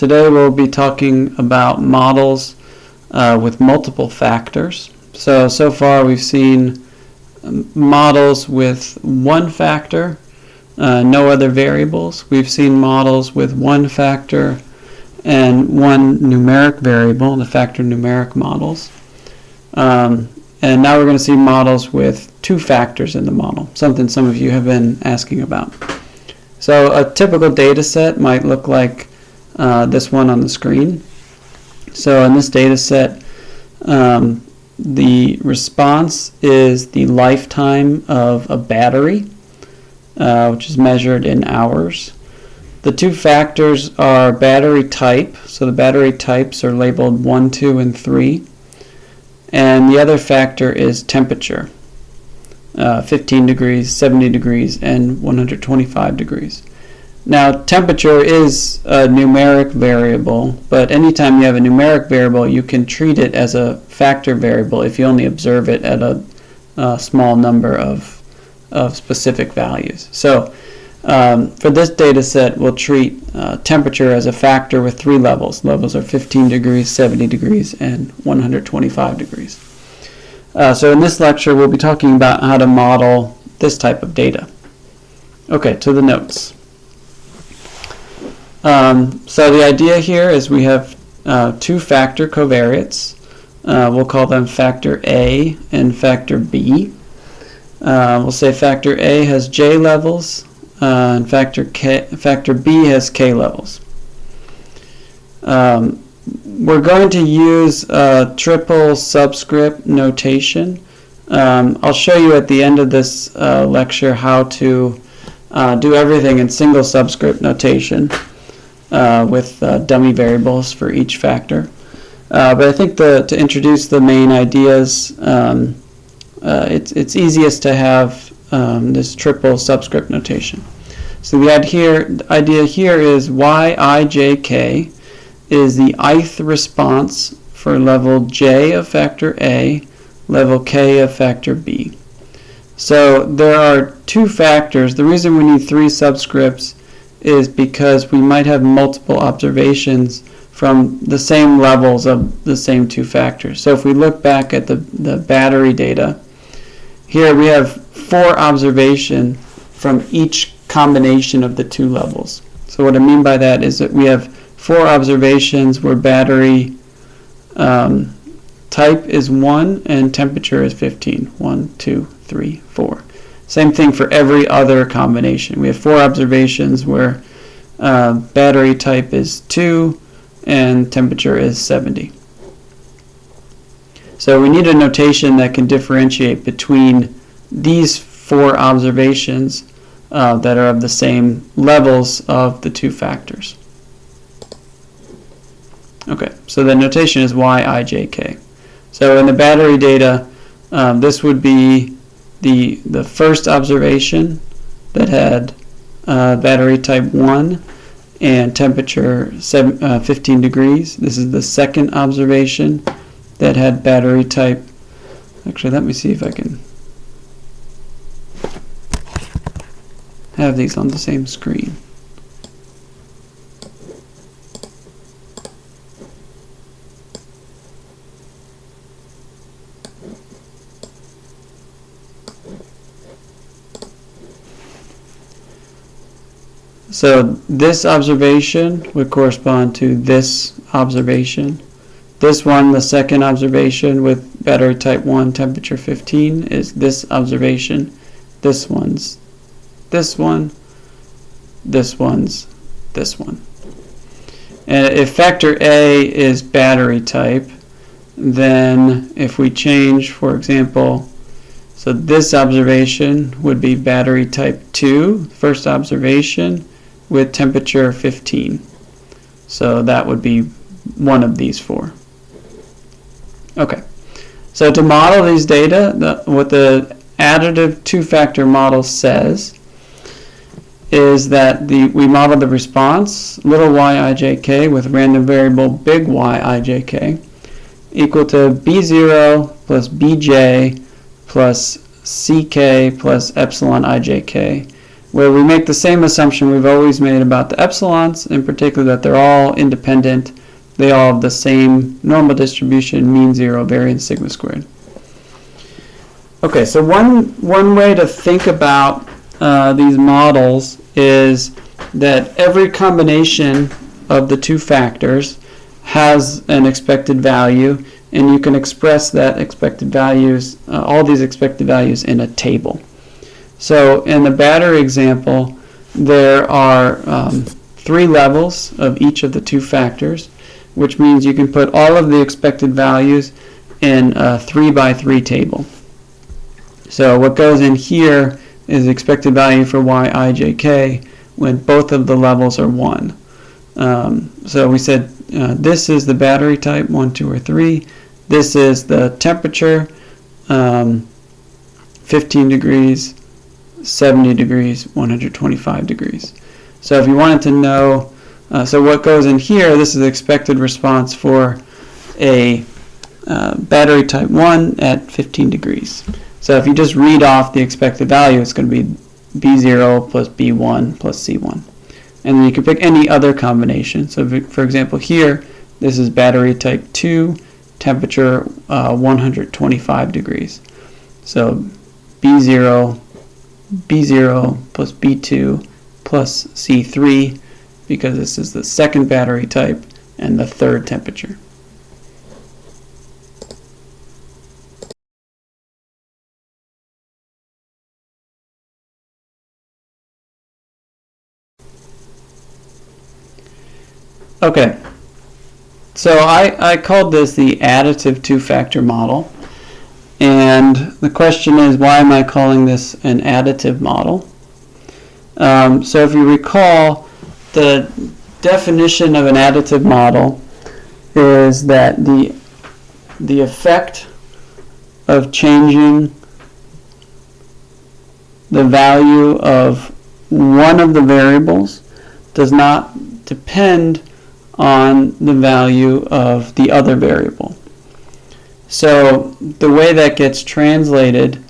Today we'll be talking about models with multiple factors. So far we've seen models with one factor, no other variables. We've seen models with one factor and one numeric variable, the factor numeric models. And now we're going to see models with two factors in the model, something some of you have been asking about. So a typical data set might look like this one on the screen. So in this data set, the response is the lifetime of a battery, which is measured in hours. The two factors are battery type, so the battery types are labeled 1, 2, and 3. And the other factor is temperature, 15 degrees, 70 degrees, and 125 degrees. Now, temperature is a numeric variable, but anytime you have a numeric variable, you can treat it as a factor variable if you only observe it at a small number of specific values. So for this data set, we'll treat temperature as a factor with three levels. Levels are 15 degrees, 70 degrees, and 125 degrees. So in this lecture, we'll be talking about how to model this type of data. Okay, to the notes. So the idea here is we have two factor covariates. We'll call them factor A and factor B. We'll say factor A has J levels, and factor B has K levels. We're going to use a triple subscript notation. I'll show you at the end of this lecture how to do everything in single subscript notation with dummy variables for each factor. But I think to introduce the main ideas, it's easiest to have this triple subscript notation. So the idea here is Yijk is the ith response for level J of factor A, level K of factor B. So there are two factors. The reason we need three subscripts is because we might have multiple observations from the same levels of the same two factors. So if we look back at the battery data, here we have 4 observations from each combination of the two levels. So what I mean by that is that we have 4 observations where battery type is 1 and temperature is 15. 1, 2, 3, 4. Same thing for every other combination. We have 4 observations where battery type is 2 and temperature is 70. So we need a notation that can differentiate between these 4 observations that are of the same levels of the two factors. Okay, so the notation is Yijk. So in the battery data, this would be the first observation that had battery type 1 and temperature 15 degrees. This is the second observation that had battery type. Actually, let me see if I can have these on the same screen. So this observation would correspond to this observation. This one, the second observation with battery type 1, temperature 15, is this observation. This one's this one. This one's this one. And if factor A is battery type, then if we change, for example, so this observation would be battery type 2, first observation, with temperature 15. So that would be one of these 4. Okay, so to model these data, what the additive two-factor model says is that we model the response, little yijk with random variable big Yijk, equal to B0 plus Bj plus Ck plus epsilon ijk where we make the same assumption we've always made about the epsilons, in particular that they're all independent, they all have the same normal distribution, mean zero, variance sigma squared. Okay, so one way to think about these models is that every combination of the two factors has an expected value, and you can express that expected values, all these expected values, in a table. So in the battery example, there are 3 levels of each of the two factors, which means you can put all of the expected values in a 3 by 3 table. So what goes in here is the expected value for yijk when both of the levels are 1. So we said this is the battery type, 1, 2, or 3. This is the temperature, 15 degrees, 70 degrees, 125 degrees. So if you wanted to know, so what goes in here, this is the expected response for a battery type 1 at 15 degrees. So if you just read off the expected value, it's going to be B0 plus B1 plus C1. And then you can pick any other combination. So for example here, this is battery type 2, temperature 125 degrees. So B0 plus B2 plus C3, because this is the second battery type and the third temperature. Okay, so I called this the additive two-factor model, and the question is, why am I calling this an additive model? So if you recall, the definition of an additive model is that the effect of changing the value of one of the variables does not depend on the value of the other variable. So the way that gets translated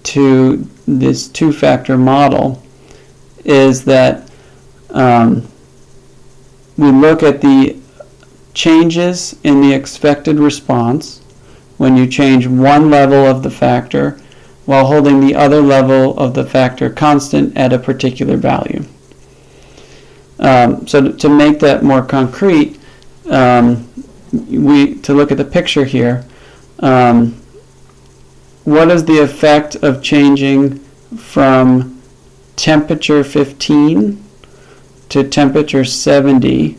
to this two-factor model is that we look at the changes in the expected response when you change one level of the factor while holding the other level of the factor constant at a particular value. So to make that more concrete, to look at the picture here, what is the effect of changing from temperature 15 to temperature 70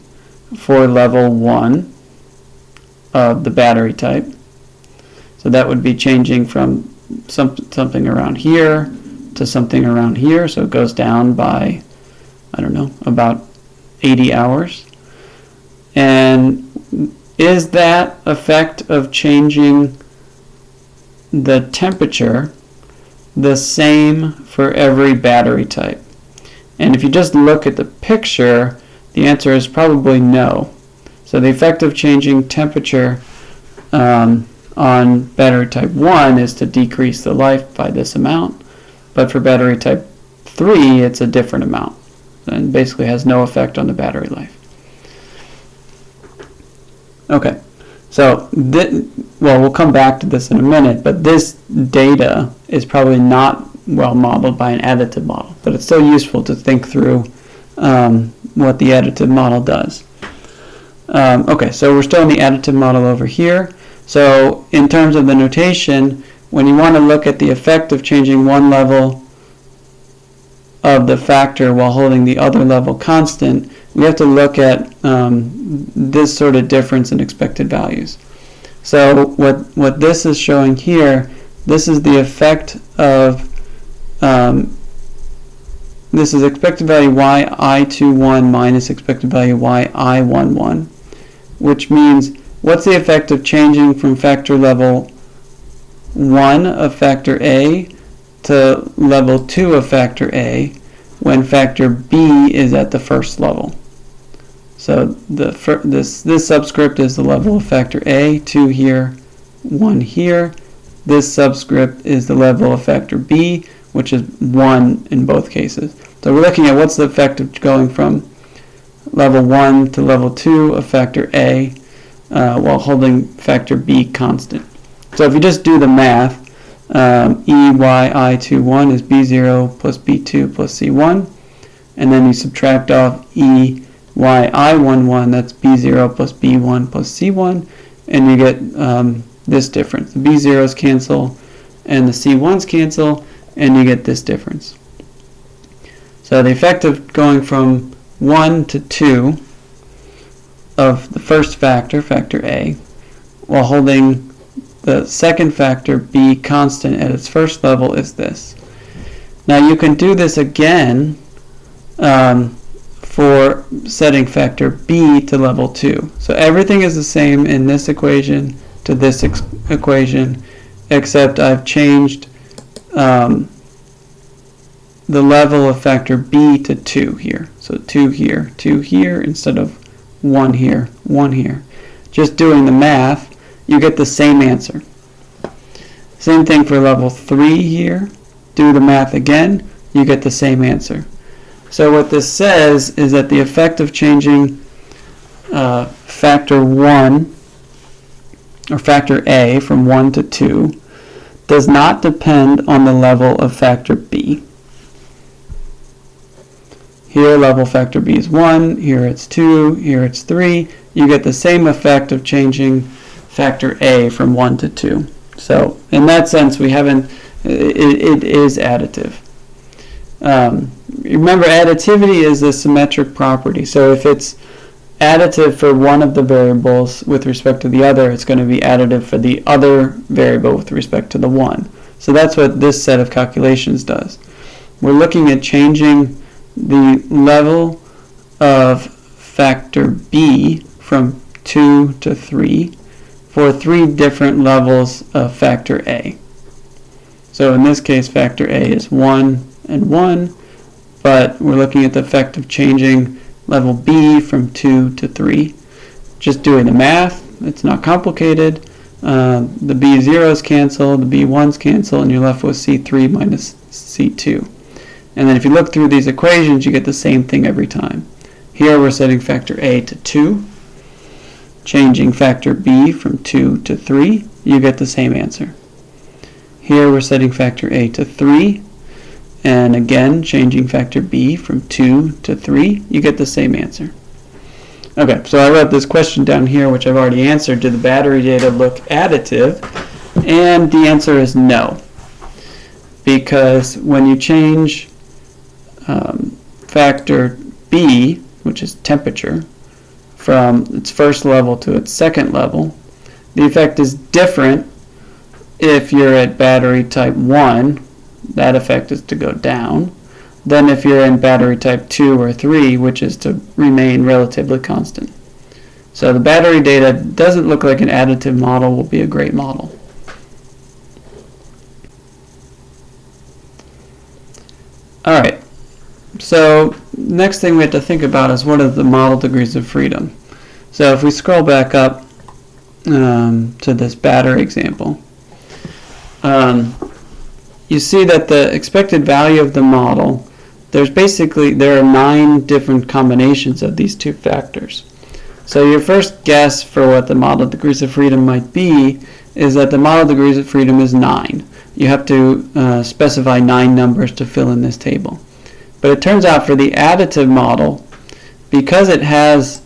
for level 1 of the battery type? So that would be changing from something around here to something around here, so it goes down by, I don't know, about 80 hours. And is that effect of changing the temperature the same for every battery type? And if you just look at the picture, the answer is probably no. So the effect of changing temperature on battery type 1 is to decrease the life by this amount, but for battery type 3 it's a different amount, and basically has no effect on the battery life. Okay, so we'll come back to this in a minute, but this data is probably not well modeled by an additive model, but it's still useful to think through what the additive model does. Okay, so we're still in the additive model over here. So in terms of the notation, when you want to look at the effect of changing one level of the factor while holding the other level constant, we have to look at this sort of difference in expected values. So what this is showing here, this is the effect of, this is expected value yi21 minus expected value yi11, which means what's the effect of changing from factor level 1 of factor A to level 2 of factor A when factor B is at the first level? So this subscript is the level of factor A, 2 here, 1 here. This subscript is the level of factor B, which is 1 in both cases. So we're looking at what's the effect of going from level 1 to level 2 of factor A while holding factor B constant. So if you just do the math, EYI21 is B0 plus B2 plus C1, and then you subtract off EYI11, that's B0 plus B1 plus C1, and you get this difference. The B0s cancel and the C1s cancel, and you get this difference. So the effect of going from 1 to 2 of the first factor, factor A, while holding the second factor B constant at its first level is this. Now you can do this again for setting factor B to level 2. So everything is the same in this equation to this equation, except I've changed the level of factor B to 2 here. So 2 here, 2 here, instead of 1 here, 1 here. Just doing the math, you get the same answer. Same thing for level 3 here. Do the math again, you get the same answer. So what this says is that the effect of changing factor 1, or factor A, from 1 to 2 does not depend on the level of factor B. Here level factor B is 1, here it's 2, here it's 3. You get the same effect of changing factor A from 1 to 2. So in that sense, we haven't, it is additive. Remember, additivity is a symmetric property. So if it's additive for one of the variables with respect to the other, it's going to be additive for the other variable with respect to the one. So that's what this set of calculations does. We're looking at changing the level of factor B from 2 to 3 for 3 different levels of factor A. So in this case, factor A is 1 and 1, but we're looking at the effect of changing level B from 2 to 3. Just doing the math, it's not complicated. The B0s cancel, the B1s cancel, and you're left with C3 minus C2. And then if you look through these equations, you get the same thing every time. Here we're setting factor A to 2, changing factor B from 2 to 3, you get the same answer. Here we're setting factor A to 3, and again changing factor B from 2 to 3, you get the same answer. Okay, so I wrote this question down here, which I've already answered. Do the battery data look additive? And the answer is no. Because when you change factor B, which is temperature, from its first level to its second level, the effect is different if you're at battery type 1, that effect is to go down, than if you're in battery type 2 or 3, which is to remain relatively constant. So the battery data doesn't look like an additive model will be a great model. Alright, so next thing we have to think about is what are the model degrees of freedom. So if we scroll back up to this battery example, you see that the expected value of the model, there are 9 different combinations of these two factors. So your first guess for what the model degrees of freedom might be is that the model degrees of freedom is 9. You have to specify 9 numbers to fill in this table. But it turns out for the additive model, because it has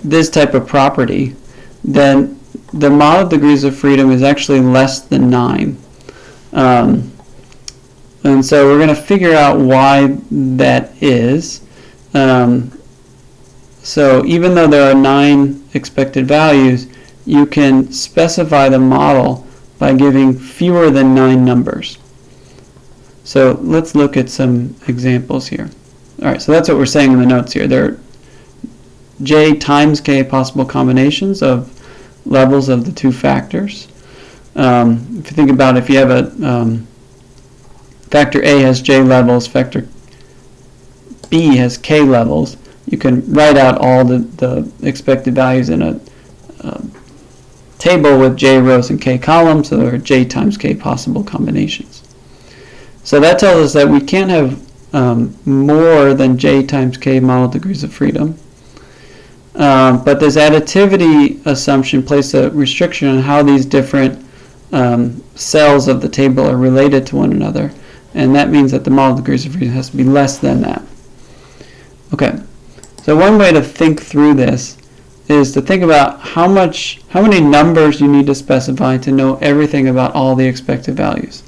this type of property, then the model degrees of freedom is actually less than 9. And so we're going to figure out why that is. So even though there are 9 expected values, you can specify the model by giving fewer than 9 numbers. So let's look at some examples here. Alright, so that's what we're saying in the notes here. There are j times k possible combinations of levels of the two factors. If you think about it, if you have a factor A has j levels, factor B has k levels, you can write out all the expected values in a table with j rows and k columns, so there are j times k possible combinations. So that tells us that we can't have more than j times k model degrees of freedom. But this additivity assumption places a restriction on how these different cells of the table are related to one another, and that means that the model degrees of freedom has to be less than that. Okay, so one way to think through this is to think about how many numbers you need to specify to know everything about all the expected values.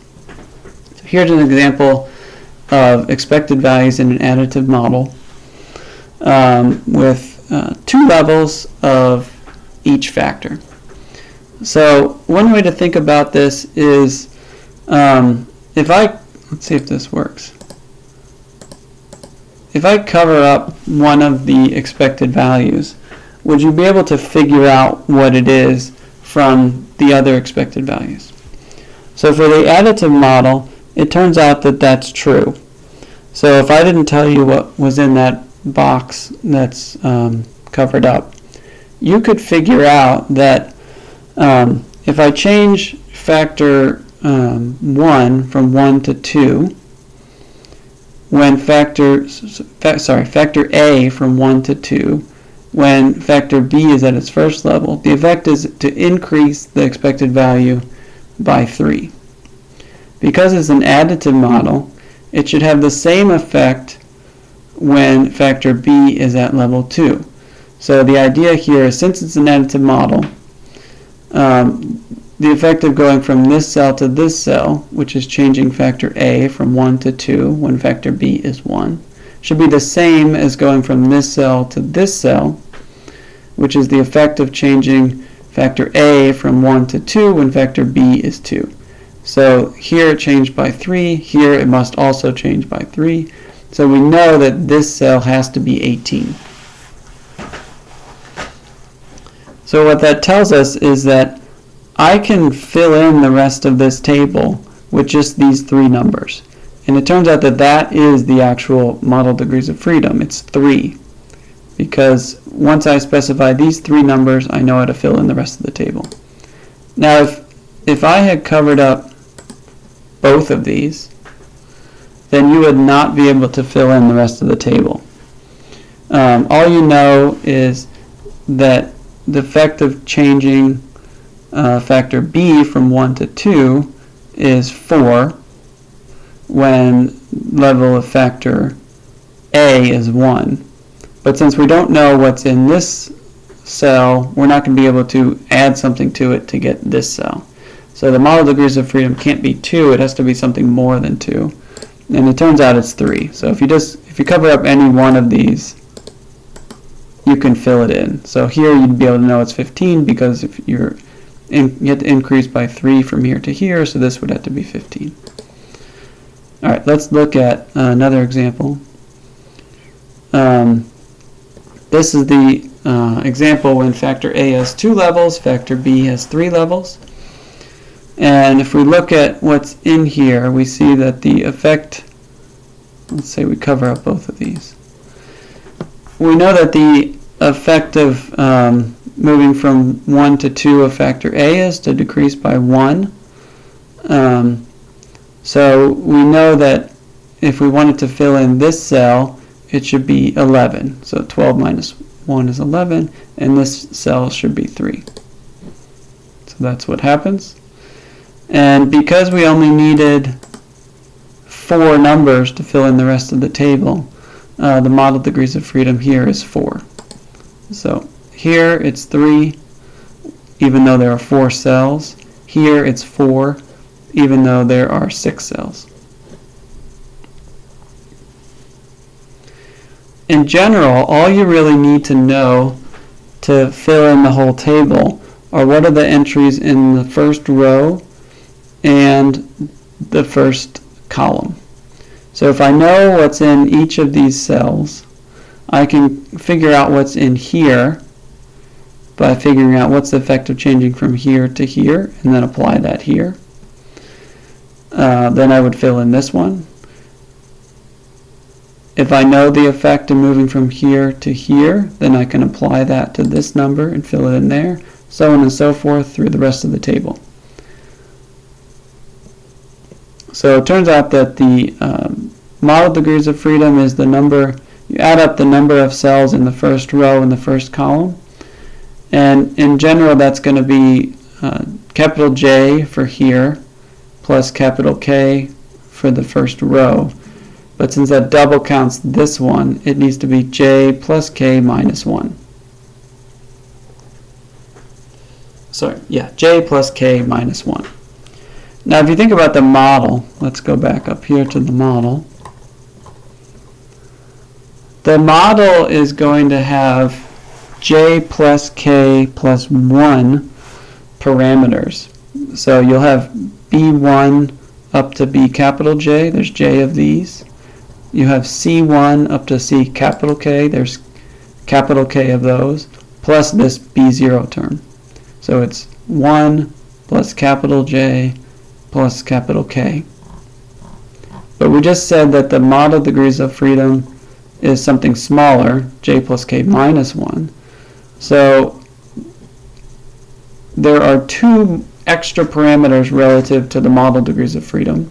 So here's an example of expected values in an additive model with 2 levels of each factor. So one way to think about this is let's see if this works. If I cover up one of the expected values, would you be able to figure out what it is from the other expected values? So for the additive model, it turns out that that's true. So if I didn't tell you what was in that box that's covered up, you could figure out that if I change factor 1 from 1 to 2, when factor A from 1 to 2, when factor B is at its first level, the effect is to increase the expected value by 3. Because it's an additive model, it should have the same effect when factor B is at level 2. So the idea here is, since it's an additive model, the effect of going from this cell to this cell, which is changing factor A from 1 to 2 when factor B is 1, should be the same as going from this cell to this cell, which is the effect of changing factor A from 1 to 2 when factor B is 2. So here it changed by 3, here it must also change by 3. So we know that this cell has to be 18. So what that tells us is that I can fill in the rest of this table with just these 3 numbers. And it turns out that that is the actual model degrees of freedom. It's 3. Because once I specify these 3 numbers, I know how to fill in the rest of the table. Now if I had covered up both of these, then you would not be able to fill in the rest of the table. All you know is that the effect of changing factor B from 1 to 2 is 4 when level of factor A is 1. But since we don't know what's in this cell, we're not going to be able to add something to it to get this cell. So the model degrees of freedom can't be 2, it has to be something more than 2. And it turns out it's 3. So if you cover up any one of these, you can fill it in. So here you'd be able to know it's 15 because if you have to increase by 3 from here to here, so this would have to be 15. Alright, let's look at another example. This is the example when factor A has 2 levels, factor B has 3 levels. And if we look at what's in here, we see that the effect, let's say we cover up both of these. We know that the effect of moving from 1 to 2 of factor A is to decrease by 1. So we know that if we wanted to fill in this cell, it should be 11. So 12 minus 1 is 11, and this cell should be 3. So that's what happens. And because we only needed 4 numbers to fill in the rest of the table, the model degrees of freedom here is 4. So here it's 3, even though there are 4 cells. Here it's 4, even though there are 6 cells. In general, all you really need to know to fill in the whole table are what are the entries in the first row and the first column. So if I know what's in each of these cells, I can figure out what's in here by figuring out what's the effect of changing from here to here, and then apply that here. Then I would fill in this one. If I know the effect of moving from here to here, then I can apply that to this number and fill it in there, so on and so forth through the rest of the table. So it turns out that the model degrees of freedom is the number, you add up the number of cells in the first row in the first column. And in general, that's going to be capital J for here plus capital K for the first row. But since that double counts this one, it needs to be J plus K minus 1. Sorry, yeah, J plus K minus 1. Now if you think about the model, let's go back up here to the model. The model is going to have J plus K plus 1 parameters. So you'll have B1 up to B capital J, there's J of these. You have C1 up to C capital K, there's capital K of those, plus this B0 term. So it's 1 plus capital J plus capital K. But we just said that the model degrees of freedom is something smaller, J plus K minus 1. So there are 2 extra parameters relative to the model degrees of freedom.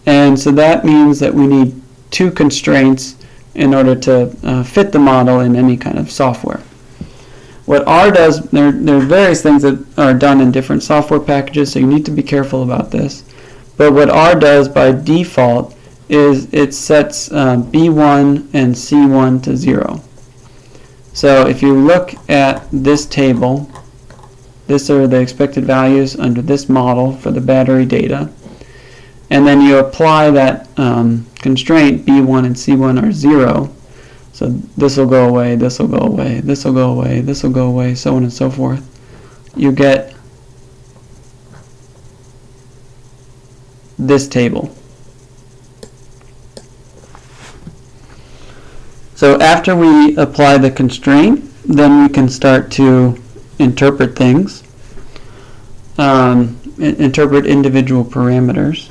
And so that means that we need 2 constraints in order to fit the model in any kind of software. What R does, there are various things that are done in different software packages, so you need to be careful about this. But what R does by default is it sets B1 and C1 to 0. So if you look at this table, these are the expected values under this model for the battery data. And then you apply that constraint, B1 and C1 are 0. So this will go away, this will go away, this will go away, this will go away, so on and so forth. You get this table. So after we apply the constraint, then we can start to interpret things, interpret individual parameters.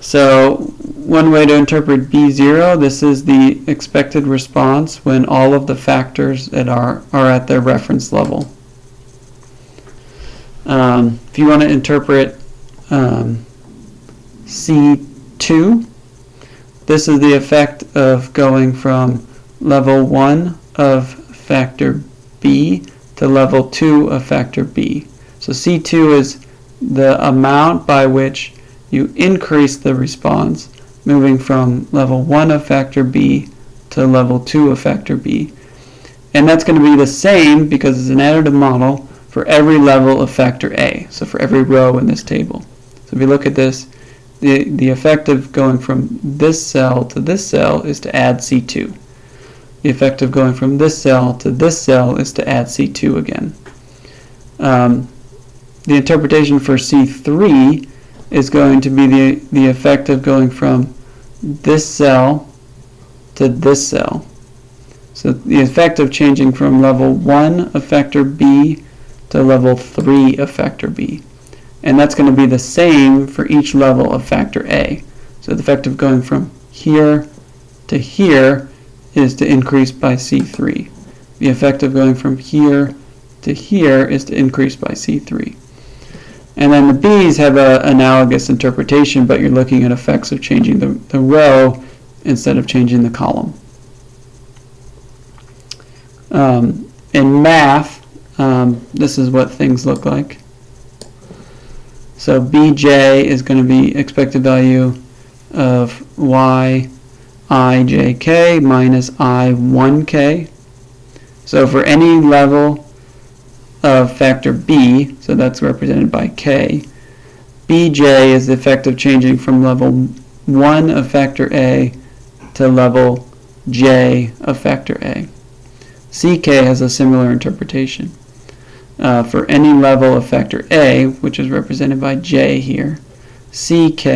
So one way to interpret B0, this is the expected response when all of the factors that are at their reference level. If you want to interpret C2, this is the effect of going from level 1 of factor B to level 2 of factor B. So C2 is the amount by which you increase the response, moving from level 1 of factor B to level 2 of factor B. And that's going to be the same, because it's an additive model, for every level of factor A, so for every row in this table. So if you look at this, the effect of going from this cell to this cell is to add C2. The effect of going from this cell to this cell is to add C2 again. The interpretation for C3 is going to be the effect of going from this cell to this cell. So the effect of changing from level 1 of factor B to level 3 of factor B. And that's going to be the same for each level of factor A. So the effect of going from here to here is to increase by C3. The effect of going from here to here is to increase by C3. And then the B's have an analogous interpretation, but you're looking at effects of changing the row instead of changing the column. In math, this is what things look like. So Bj is going to be expected value of yijk minus I1k. So for any level of factor B, so that's represented by k, Bj is the effect of changing from level 1 of factor A to level j of factor A. Ck has a similar interpretation. For any level of factor A, which is represented by j here, Ck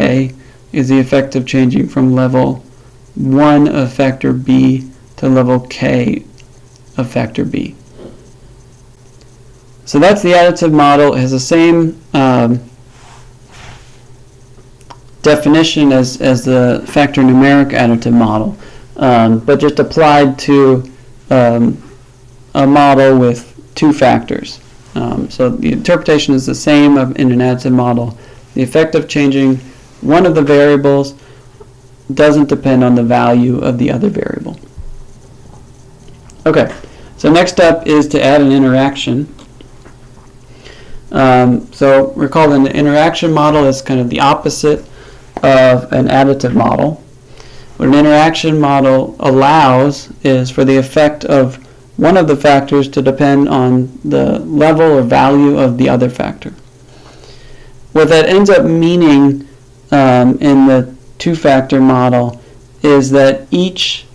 is the effect of changing from level 1 of factor B to level k of factor B. So that's the additive model. It has the same definition as the factor numeric additive model, but just applied to a model with 2 factors. So the interpretation is the same in an additive model. The effect of changing one of the variables doesn't depend on the value of the other variable. Okay, so next up is to add an interaction. So recall that an interaction model is kind of the opposite of an additive model. What an interaction model allows is for the effect of one of the factors to depend on the level or value of the other factor. What that ends up meaning in the two-factor model is that each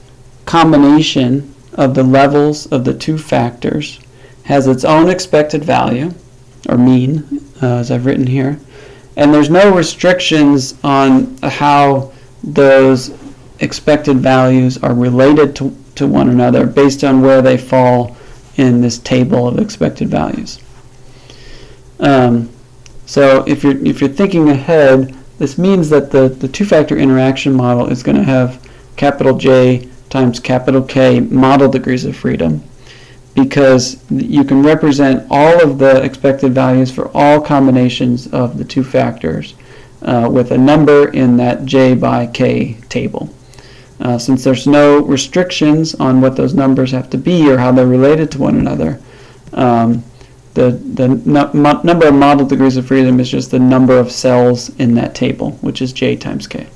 combination of the levels of the two factors has its own expected value, or mean, as I've written here, and there's no restrictions on how those expected values are related to one another based on where they fall in this table of expected values. So if you're thinking ahead, this means that the two-factor interaction model is going to have capital J times capital K model degrees of freedom, because you can represent all of the expected values for all combinations of the two factors with a number in that J by K table. Since there's no restrictions on what those numbers have to be or how they're related to one another, the number of model degrees of freedom is just the number of cells in that table, which is J times K.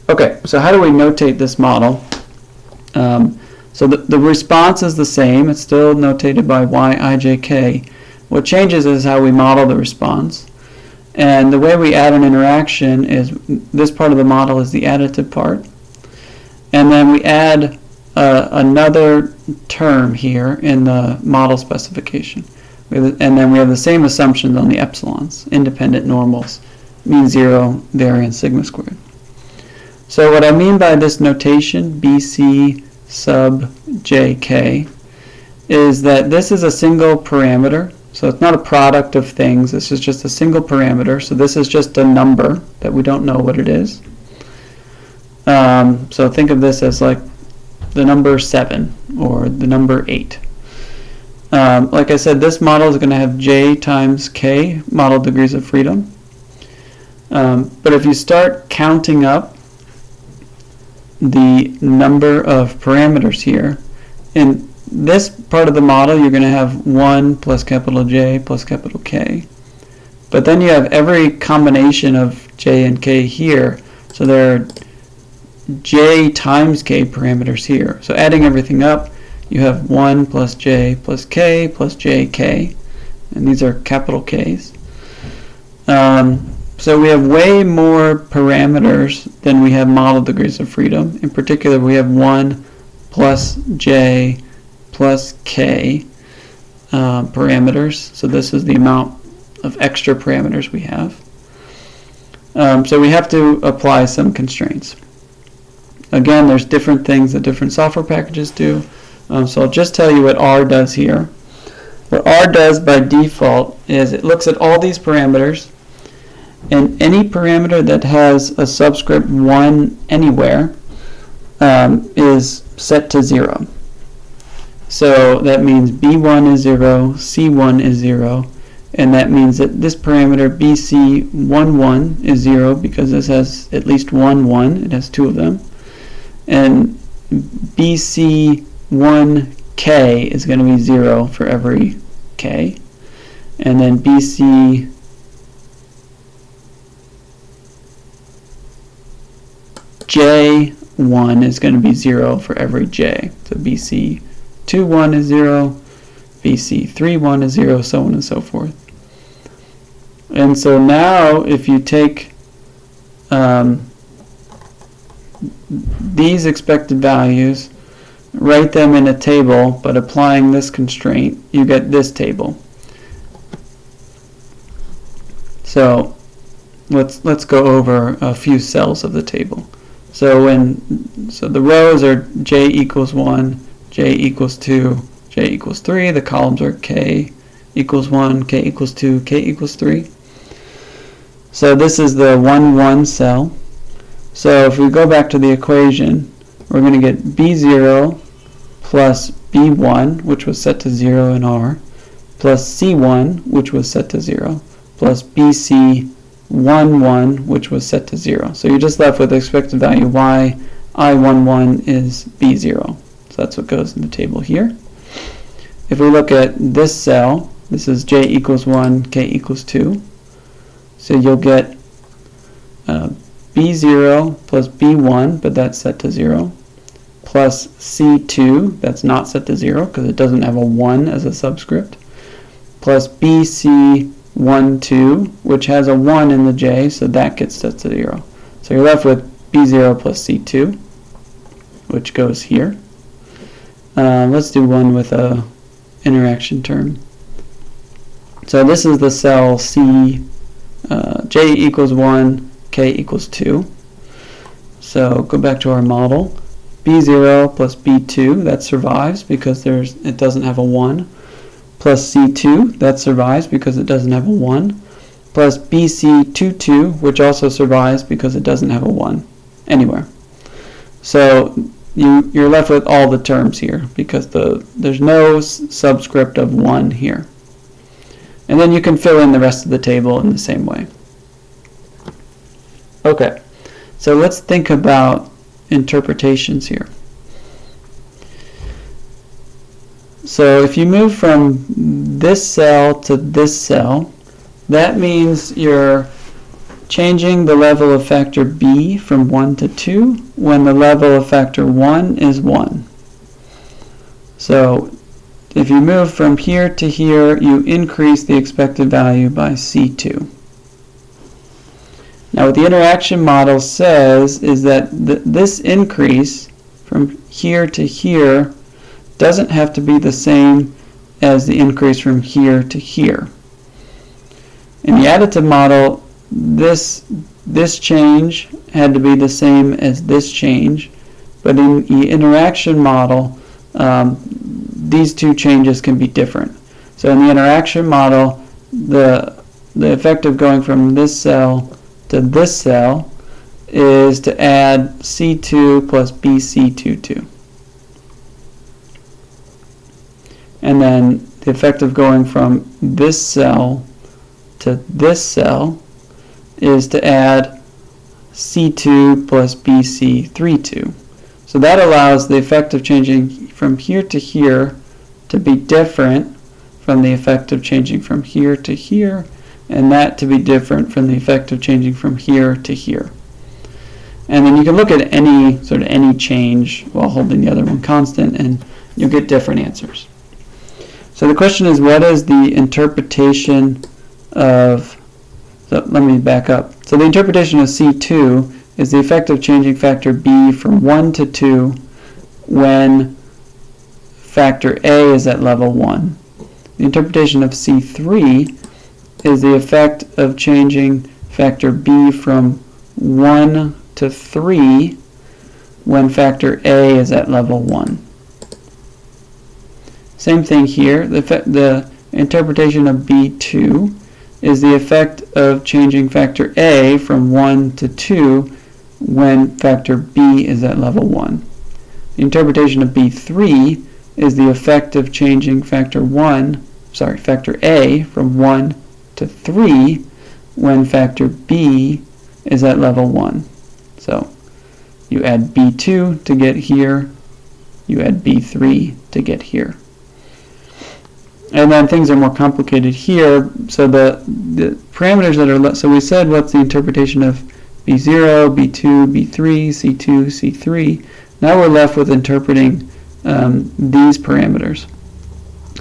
Okay, so how do we notate this model? So the response is the same. It's still notated by y, I, j, k. What changes is how we model the response. And the way we add an interaction is this part of the model is the additive part. And then we add another term here in the model specification. And then we have the same assumptions on the epsilons, independent normals, mean zero, variance, sigma squared. So what I mean by this notation, BC sub jk, is that this is a single parameter. So it's not a product of things. This is just a single parameter. So this is just a number that we don't know what it is. So think of this as like the number 7 or the number 8. Like I said, this model is going to have J times K model degrees of freedom. But if you start counting up the number of parameters here, in this part of the model you're going to have 1 plus capital J plus capital K. But then you have every combination of J and K here. So there are J times K parameters here. So adding everything up, you have 1 plus J plus K plus JK. And these are capital Ks. So we have way more parameters than we have model degrees of freedom. In particular, we have 1 plus J plus K parameters. So this is the amount of extra parameters we have. So we have to apply some constraints. Again, there's different things that different software packages do. So I'll just tell you what R does here. What R does by default is it looks at all these parameters, and any parameter that has a subscript 1 anywhere is set to 0. So that means B1 is 0, C1 is 0, and that means that this parameter BC11 is 0 because this has at least one 1. It has 2 of them. And BC1K is going to be 0 for every K. And then BC1 J1 is going to be 0 for every J. So BC21 is 0, BC31 is 0, so on and so forth. And so now if you take these expected values, write them in a table, but applying this constraint, you get this table. So let's go over a few cells of the table. So the rows are J equals 1, J equals 2, J equals 3. The columns are K equals 1, K equals 2, K equals 3. So this is the 1, 1 cell. So if we go back to the equation, we're going to get B0 plus B1, which was set to 0 in R, plus C1, which was set to 0, plus BC1 1, which was set to 0. So you're just left with the expected value y I11 is B0. So that's what goes in the table here. If we look at this cell, this is j equals 1, k equals 2. So you'll get B0 plus B1, but that's set to 0, plus C2, that's not set to 0 because it doesn't have a 1 as a subscript, plus BC12, which has a 1 in the j, so that gets set to 0. So you're left with B0 plus C2, which goes here. Let's do one with a interaction term. So this is the cell C, j equals 1, k equals 2. So go back to our model. B0 plus B2, that survives because it doesn't have a 1. Plus C2, that survives because it doesn't have a 1. Plus BC22, which also survives because it doesn't have a 1 anywhere. So you're left with all the terms here because there's no subscript of 1 here. And then you can fill in the rest of the table in the same way. Okay, so let's think about interpretations here. So if you move from this cell to this cell, that means you're changing the level of factor b from 1 to 2 when the level of factor 1 is 1. So if you move from here to here, you increase the expected value by C2. Now what the interaction model says is that this increase from here to here doesn't have to be the same as the increase from here to here. In the additive model, this change had to be the same as this change, but in the interaction model, these two changes can be different. So in the interaction model, the effect of going from this cell to this cell is to add C2 plus BC22. And then the effect of going from this cell to this cell is to add C2 plus BC32. So that allows the effect of changing from here to here to be different from the effect of changing from here to here, and that to be different from the effect of changing from here to here. And then you can look at any change while holding the other one constant, and you'll get different answers. So the question is, what is the interpretation of, so let me back up. So the interpretation of C2 is the effect of changing factor b from 1 to 2 when factor a is at level 1. The interpretation of C3 is the effect of changing factor b from 1 to 3 when factor a is at level 1. Same thing here. The interpretation of B2 is the effect of changing factor a from 1 to 2 when factor b is at level 1. The interpretation of B3 is the effect of changing factor a from 1 to 3 when factor b is at level 1. So you add B2 to get here, you add B3 to get here. And then things are more complicated here. So the parameters that are so we said what's the interpretation of B0, B2, B3, C2, C3. Now we're left with interpreting these parameters.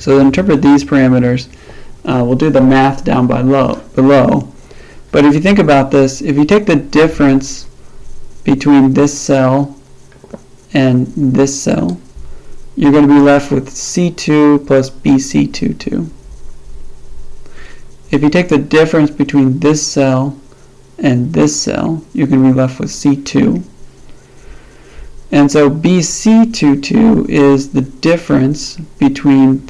So to interpret these parameters, we'll do the math down below. But if you think about this, if you take the difference between this cell and this cell, you're going to be left with C2 plus BC22. If you take the difference between this cell and this cell, you're going to be left with C2. And so BC22 is the difference between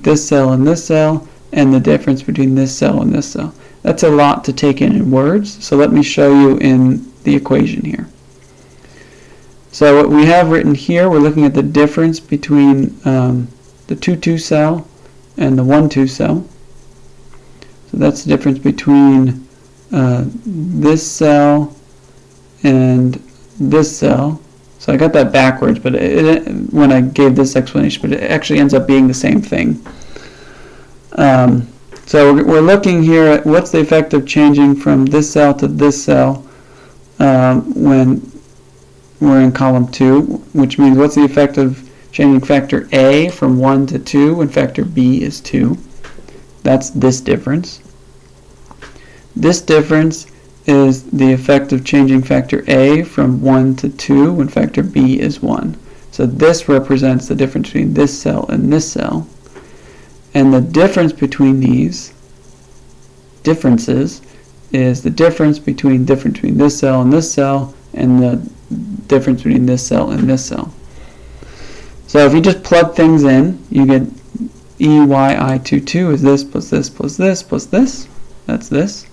this cell and this cell, and the difference between this cell and this cell. That's a lot to take in words, so let me show you in the equation here. So what we have written here, we're looking at the difference between the 2,2 cell and the 1,2 cell. So that's the difference between this cell and this cell. So I got that backwards, but when I gave this explanation, but it actually ends up being the same thing. So we're looking here at what's the effect of changing from this cell to this cell when we're in column 2, which means what's the effect of changing factor A from 1 to 2 when factor B is 2. That's this difference. This difference is the effect of changing factor A from 1 to 2 when factor B is 1. So this represents the difference between this cell and this cell. And the difference between these differences is the difference between this cell and this cell and the difference between this cell and this cell. So if you just plug things in, you get EYI22 is this plus this plus this plus this. That's this.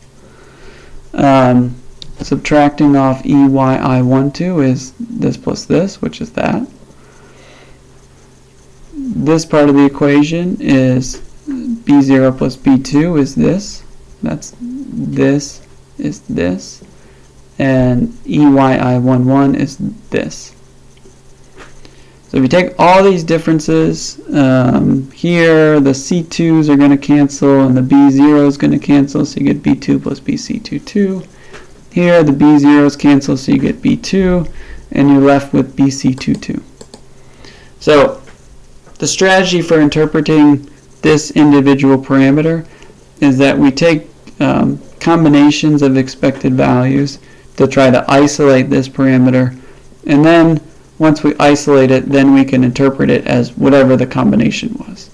Subtracting off EYI12 is this plus this, which is that. This part of the equation is B0 plus B2 is this. That's this is this. And EYI11 is this. So if you take all these differences, here the C2s are going to cancel and the B0 is going to cancel, so you get B2 plus BC22. Here the B0s cancel, so you get B2, and you're left with BC22. So the strategy for interpreting this individual parameter is that we take combinations of expected values to try to isolate this parameter, and then once we isolate it, then we can interpret it as whatever the combination was.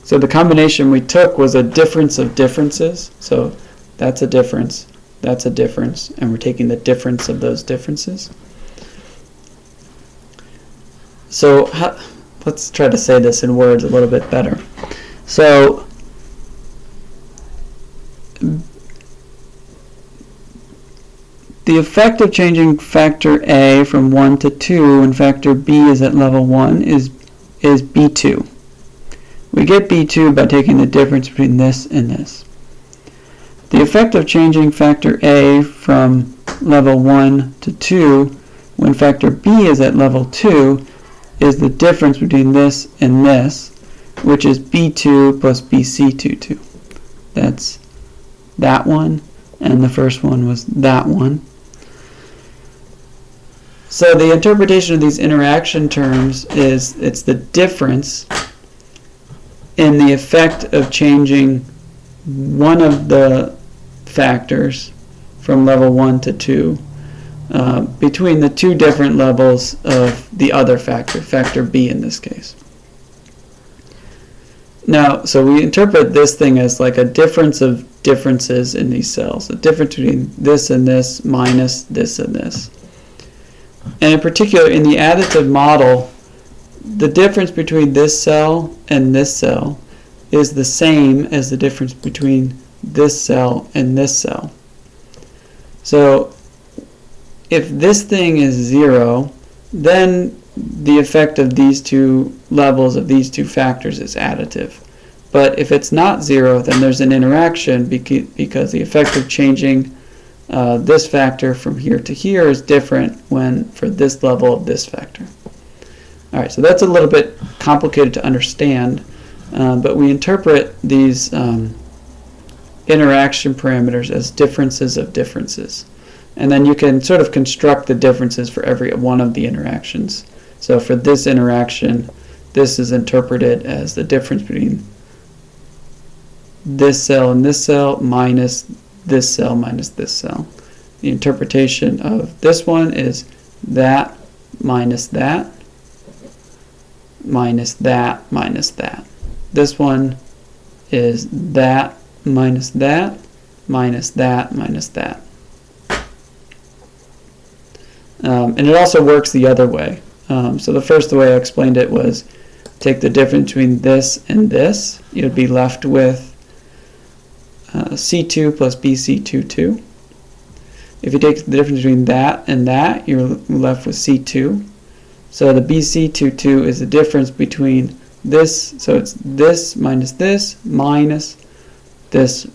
So the combination we took was a difference of differences. So that's a difference, and we're taking the difference of those differences. So let's try to say this in words a little bit better. So the effect of changing factor A from 1 to 2 when factor B is at level 1 is B2. We get B2 by taking the difference between this and this. The effect of changing factor A from level 1 to 2 when factor B is at level 2 is the difference between this and this, which is B2 plus BC22. That's that one, and the first one was that one. So the interpretation of these interaction terms is it's the difference in the effect of changing one of the factors from level 1 to 2 between the two different levels of the other factor, factor B in this case. Now, so we interpret this thing as like a difference of differences in these cells, a difference between this and this minus this and this. And in particular, in the additive model, the difference between this cell and this cell is the same as the difference between this cell and this cell. So if this thing is 0, then the effect of these two levels of these two factors is additive. But if it's not 0, then there's an interaction because the effect of changing this factor from here to here is different when for this level of this factor. Alright, so that's a little bit complicated to understand, but we interpret these interaction parameters as differences of differences. And then you can sort of construct the differences for every one of the interactions. So for this interaction, this is interpreted as the difference between this cell and this cell minus this cell minus this cell. The interpretation of this one is that minus that minus that minus that. This one is that minus that minus that minus that. And it also works the other way. So the first way I explained it was take the difference between this and this. You'd be left with C2 plus BC22. If you take the difference between that and that, you're left with C2. So the BC22 is the difference between this, so it's this minus this minus this minus